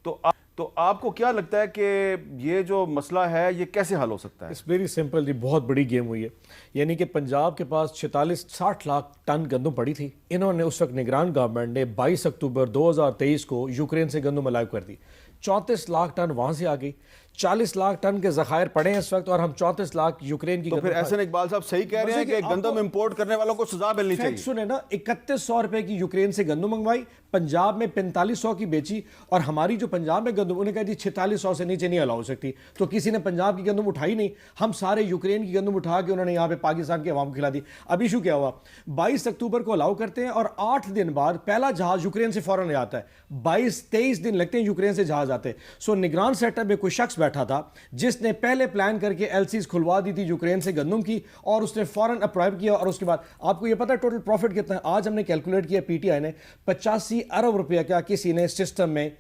तो आपको क्या लगता है कि ये जो मसला है ये कैसे हल हो सकता है? इट्स वेरी सिंपल जी, बहुत बड़ी गेम हुई है। यानी कि पंजाब के पास 46-60 लाख टन गंदम पड़ी थी। इन्होंने उस वक्त निगरान गवर्नमेंट ने 22 अक्टूबर 2023 को यूक्रेन से गंदम अलाव कर दी। 34 लाख टन वहां से आ गई। 40 लाख टन के जखायर पड़े हैं इस वक्त, और हम 34 लाख यूक्रेन की। तो फिर एहसन इकबाल साहब सही कह रहे हैं कि गंदम इंपोर्ट करने वालों को सजा मिलनी चाहिए। सुने ना, 3100 रुपए की यूक्रेन से गंदम मंगवाई, पंजाब में 4500 की बेची, और हमारी जो पंजाब में गंदम, उन्हें कहा जी 4600 से नीचे नहीं अलाउ हो सकती। तो किसी ने पंजाब की गंदम उठाई नहीं, हम सारे यूक्रेन की गंदम उठा के उन्होंने यहाँ पे पाकिस्तान के अवाम को खिला दी। अब इशू क्या हुआ, 22 अक्टूबर को अलाउ करते हैं और 8 दिन बाद पहला जहाज यूक्रेन से फौरन आता है। 22-23 दिन लगते हैं यूक्रेन से जहाज आते हैं। सो निगरान सेटअप में कोई शख्स बैठा था जिसने पहले प्लान करके एलसीज खुलवा दी थी यूक्रेन से गंदम की, और उसने फौरन अप्रूव किया। और उसके बाद आपको यह पता है टोटल प्रॉफिट कितना है? आज हमने कैलकुलेट किया पीटीआई ने, 85 अरब रुपया का किसी ने सिस्टम में